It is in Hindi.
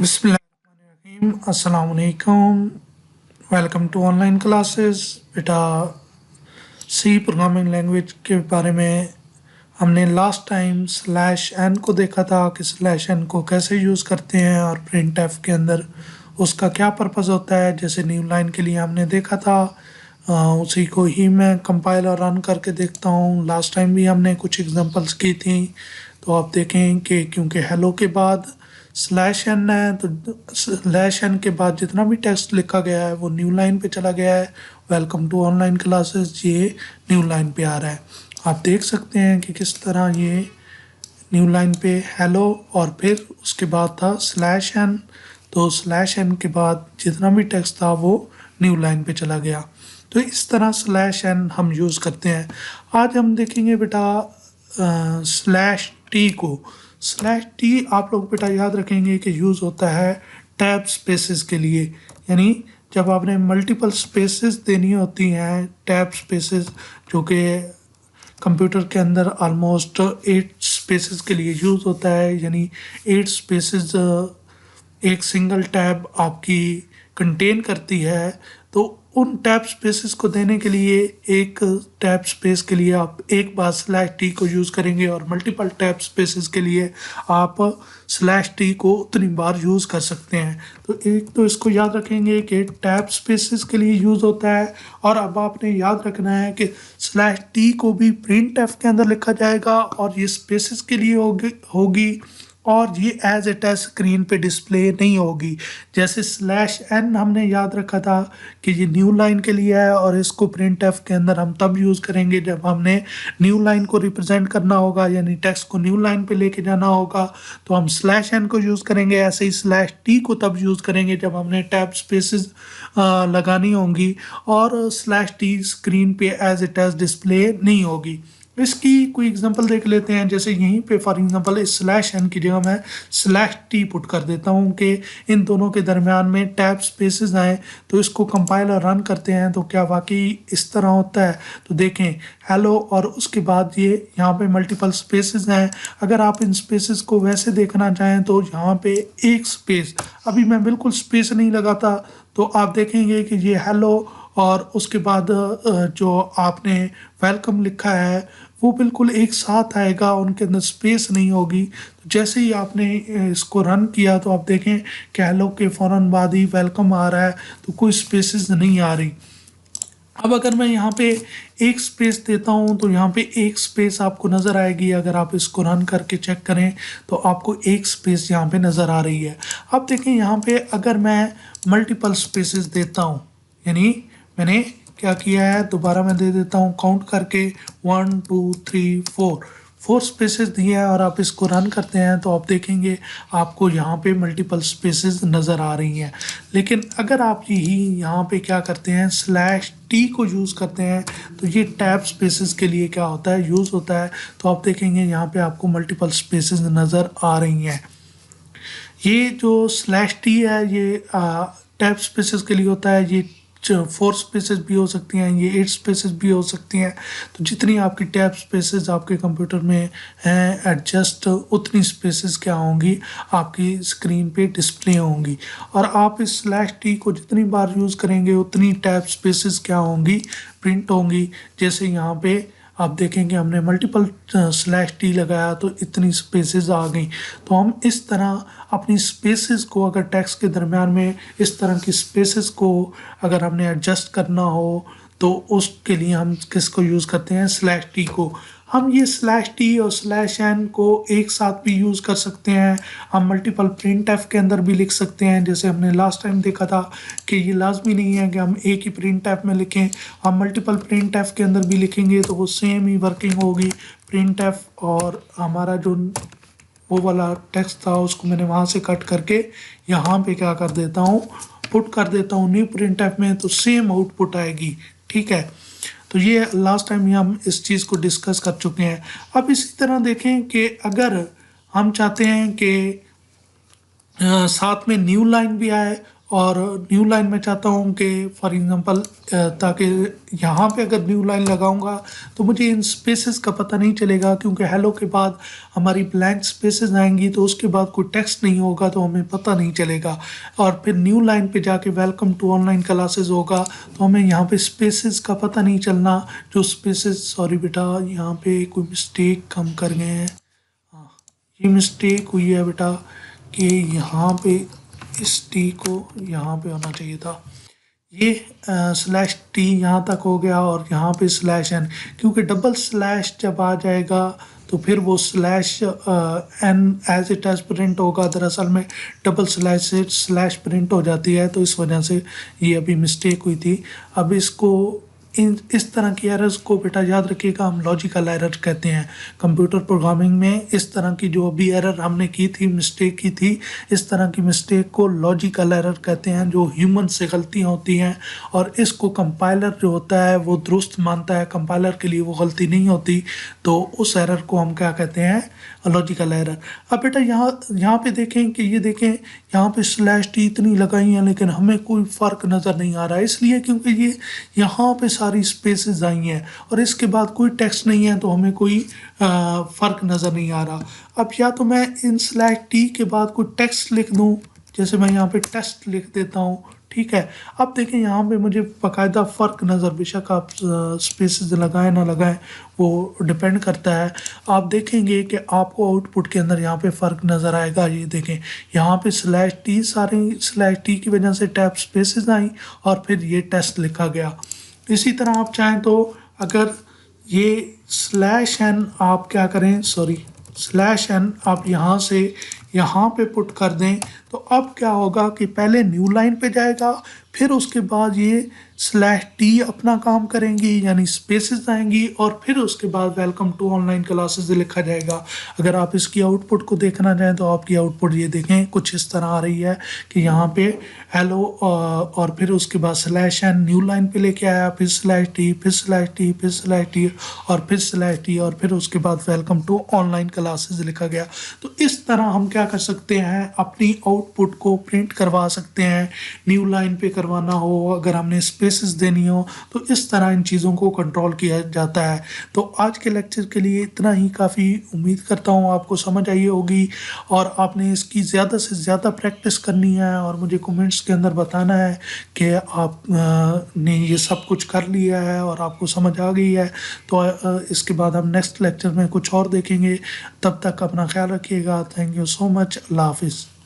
बिस्मिल्लाहिर्रहमानिर्रहीम अस्सलाम वालेकुम। Welcome to online classes. बेटा, सी प्रोग्रामिंग लैंग्वेज के बारे में हमने लास्ट टाइम स्लैश एन को देखा था कि स्लैश एन को कैसे यूज़ करते हैं और प्रिंट एफ के अंदर उसका क्या पर्पज़ होता है। जैसे न्यू लाइन के लिए हमने देखा था, उसी को ही मैं कंपाइल और रन करके देखता हूँ। लास्ट टाइम भी हमने कुछ एग्जांपल्स की थी, तो आप देखें कि क्योंकि हेलो के बाद स्लैश एन है, तो स्लैश एन के बाद जितना भी टेक्स्ट लिखा गया है वो न्यू लाइन पे चला गया है। वेलकम टू ऑनलाइन क्लासेस, ये न्यू लाइन पे आ रहा है। आप देख सकते हैं कि किस तरह ये न्यू लाइन पे हेलो और फिर उसके बाद था स्लैश एन, तो स्लैश एन के बाद जितना भी टेक्स्ट था वो न्यू लाइन पे चला गया। तो इस तरह स्लैश एन हम यूज़ करते हैं। आज हम देखेंगे बेटा स्लैश टी को। स्लैश टी आप लोग बेटा याद रखेंगे कि यूज़ होता है टैब स्पेसेस के लिए, यानी जब आपने मल्टीपल स्पेसेस देनी होती हैं, टैब स्पेसेस जो कि कंप्यूटर के अंदर ऑलमोस्ट 8 स्पेसेस के लिए यूज़ होता है, यानी 8 स्पेसेस एक सिंगल टैब आपकी कंटेन करती है। तो उन टैब स्पेसेस को देने के लिए एक टैब स्पेस के लिए आप एक बार स्लैश टी को यूज़ करेंगे और मल्टीपल टैब स्पेसेस के लिए आप स्लैश टी को उतनी बार यूज़ कर सकते हैं। तो एक तो इसको याद रखेंगे कि टैब स्पेसेस के लिए यूज़ होता है, और अब आपने याद रखना है कि स्लैश टी को भी प्रिंट एफ के अंदर लिखा जाएगा और ये स्पेसेस के लिए होगी और ये एज इट एज स्क्रीन पे डिस्प्ले नहीं होगी। जैसे स्लैश एन हमने याद रखा था कि ये न्यू लाइन के लिए है और इसको प्रिंट एफ के अंदर हम तब यूज़ करेंगे जब हमने न्यू लाइन को रिप्रेजेंट करना होगा, यानी टेक्स्ट को न्यू लाइन पे लेके जाना होगा, तो हम स्लैश एन को यूज़ करेंगे। ऐसे ही स्लैश टी को तब यूज़ करेंगे जब हमने टैब स्पेसेस लगानी होंगी और स्लैश टी स्क्रीन पे एज इट एज डिस्प्ले नहीं होगी। इसकी कोई एग्जांपल देख लेते हैं। जैसे यहीं पे फॉर एग्जांपल इस स्लैश एन की जगह मैं स्लैश टी पुट कर देता हूँ कि इन दोनों के दरमियान में टैब स्पेसेस आए, तो इसको कंपाइल और रन करते हैं तो क्या वाकई इस तरह होता है। तो देखें हेलो और उसके बाद ये यहाँ पे मल्टीपल स्पेसेस हैं। अगर आप इन स्पेसेस को वैसे देखना चाहें तो यहाँ पे एक स्पेस, अभी मैं बिल्कुल स्पेस नहीं लगाता, तो आप देखेंगे कि ये हेलो और उसके बाद जो आपने वेलकम लिखा है वो बिल्कुल एक साथ आएगा, उनके अंदर स्पेस नहीं होगी। तो जैसे ही आपने इसको रन किया तो आप देखें कि हेलो के फ़ौरन बाद ही वेलकम आ रहा है, तो कोई स्पेसेस नहीं आ रही। अब अगर मैं यहाँ पे एक स्पेस देता हूँ तो यहाँ पे एक स्पेस आपको नज़र आएगी। अगर आप इसको रन करके चेक करें तो आपको एक स्पेस यहाँ पे नज़र आ रही है। अब देखें यहाँ पे अगर मैं मल्टीपल स्पेसेस देता हूँ, यानी मैंने क्या किया है, दोबारा मैं दे देता हूँ काउंट करके 1 2 3 4 स्पेसेस दिए हैं और आप इसको रन करते हैं तो आप देखेंगे आपको यहाँ पे मल्टीपल स्पेसेस नज़र आ रही हैं। लेकिन अगर आप यही यहाँ पे क्या करते हैं, स्लैश टी को यूज़ करते हैं, तो ये टैब स्पेसेस के लिए क्या होता है, यूज़ होता है। तो आप देखेंगे यहाँ पे आपको मल्टीपल स्पेसेस नज़र आ रही हैं। ये जो स्लैश टी है ये टैब स्पेसेस के लिए होता है। ये 4 स्पेसेस भी हो सकती हैं, ये 8 स्पेसेस भी हो सकती हैं। तो जितनी आपकी टैब स्पेसेस आपके कंप्यूटर में हैं एडजस्ट, उतनी स्पेसेस क्या होंगी आपकी स्क्रीन पे डिस्प्ले होंगी। और आप इस स्लैश टी को जितनी बार यूज़ करेंगे उतनी टैब स्पेसेस क्या होंगी, प्रिंट होंगी। जैसे यहाँ पे आप देखेंगे हमने मल्टीपल स्लैश टी लगाया तो इतनी स्पेसेस आ गई। तो हम इस तरह अपनी स्पेसेस को, अगर टेक्स्ट के दरमियान में इस तरह की स्पेसेस को अगर हमने एडजस्ट करना हो तो उसके लिए हम किसको यूज़ करते हैं, स्लैश टी को। हम ये स्लैश टी और स्लैश एन को एक साथ भी यूज़ कर सकते हैं। हम मल्टीपल प्रिंट एफ के अंदर भी लिख सकते हैं। जैसे हमने लास्ट टाइम देखा था कि ये लाजमी नहीं है कि हम एक ही प्रिंट एफ में लिखें, हम मल्टीपल प्रिंट एफ के अंदर भी लिखेंगे तो वो सेम ही वर्किंग होगी। प्रिंट एफ और हमारा जो वो वाला टेक्स्ट था उसको मैंने वहाँ से कट करके यहाँ पे क्या कर देता हूँ, पुट कर देता हूँ न्यू प्रिंट एफ में, तो सेम आउटपुट आएगी। ठीक है, तो ये लास्ट टाइम ही हम इस चीज़ को डिस्कस कर चुके हैं। अब इसी तरह देखें कि अगर हम चाहते हैं कि साथ में न्यू लाइन भी आए और न्यू लाइन में चाहता हूँ कि फॉर एग्जांपल ताकि यहाँ पे अगर न्यू लाइन लगाऊंगा तो मुझे इन स्पेसेस का पता नहीं चलेगा, क्योंकि हेलो के बाद हमारी ब्लैंक स्पेसेस आएंगी तो उसके बाद कोई टेक्स्ट नहीं होगा तो हमें पता नहीं चलेगा। और फिर न्यू लाइन पे जाके वेलकम टू ऑनलाइन क्लासेस होगा तो हमें यहाँ पे स्पेसेस का पता नहीं चलना। जो स्पेसेस, सॉरी बेटा यहाँ पे कोई मिस्टेक हम कर गए हैं। हाँ, ये मिस्टेक हुई है बेटा कि यहाँ पे इस टी को यहाँ पे होना चाहिए था। ये स्लैश टी यहाँ तक हो गया और यहाँ पे स्लैश एन, क्योंकि डबल स्लैश जब आ जाएगा तो फिर वो slash n as it as print होगा। दरअसल में डबल स्लैश से स्लैश प्रिंट हो जाती है, तो इस वजह से ये अभी मिस्टेक हुई थी। अब इसको इस तरह की एरर्स को बेटा याद रखिएगा, हम लॉजिकल एरर कहते हैं। कंप्यूटर प्रोग्रामिंग में इस तरह की जो अभी एरर हमने की थी, मिस्टेक की थी, इस तरह की मिस्टेक को लॉजिकल एरर कहते हैं, जो ह्यूमन से गलतियां होती हैं और इसको कंपाइलर जो होता है वो दुरुस्त मानता है, कंपाइलर के लिए वो गलती नहीं होती, तो उस एरर को हम क्या कहते हैं, लॉजिकल एरर। अब बेटा यहाँ पे देखें कि ये देखें यहाँ पे स्लैश टी इतनी लगाई है लेकिन हमें कोई फ़र्क नज़र नहीं आ रहा है, इसलिए क्योंकि ये यहाँ पे सारी स्पेसेस आई हैं और इसके बाद कोई टेक्स्ट नहीं है, तो हमें कोई फ़र्क नज़र नहीं आ रहा। अब या तो मैं इन स्लैश टी के बाद कोई टेक्स्ट लिख दूँ, जैसे मैं यहाँ पे टेस्ट लिख देता हूँ, ठीक है। अब देखें यहाँ पे मुझे बाकायदा फ़र्क नज़र, बेशक आप स्पेसेस लगाएं ना लगाएं वो डिपेंड करता है। आप देखेंगे कि आपको आउटपुट के अंदर यहाँ पे फ़र्क नज़र आएगा। ये देखें यहाँ पे स्लैश टी, सारी स्लैश टी की वजह से टैब स्पेसेस आई और फिर ये टेस्ट लिखा गया। इसी तरह आप चाहें तो अगर ये स्लैश एन आप क्या करें, सॉरी स्लैश एन आप यहाँ से यहाँ पे पुट कर दें, तो अब क्या होगा कि पहले न्यू लाइन पे जाएगा, फिर उसके बाद ये स्लैश टी अपना काम करेंगी यानी स्पेसेस आएंगी और फिर उसके बाद वेलकम टू ऑनलाइन क्लासेस लिखा जाएगा। अगर आप इसकी आउटपुट को देखना चाहें तो आपकी आउटपुट ये देखें कुछ इस तरह आ रही है कि यहाँ पे हेलो और फिर उसके बाद स्लैश एन न्यू लाइन पे लेके आया, फिर स्लैश टी, फिर स्लैश टी, फिर स्लैश टी और फिर स्लैश टी और फिर उसके बाद वेलकम टू ऑनलाइन क्लासेस लिखा गया। तो इस तरह हम क्या कर सकते हैं, अपनी आउटपुट को प्रिंट करवा सकते हैं। न्यू लाइन पे करवाना हो, अगर हमने स्पेसेस देनी हो, तो इस तरह इन चीज़ों को कंट्रोल किया जाता है। तो आज के लेक्चर के लिए इतना ही काफ़ी। उम्मीद करता हूँ आपको समझ आई होगी और आपने इसकी ज़्यादा से ज़्यादा प्रैक्टिस करनी है और मुझे कमेंट्स के अंदर बताना है कि आप ने ये सब कुछ कर लिया है और आपको समझ आ गई है। तो इसके बाद हम नेक्स्ट लेक्चर में कुछ और देखेंगे। तब तक अपना ख्याल रखिएगा। Thank you so much. अल्लाह हाफिज़।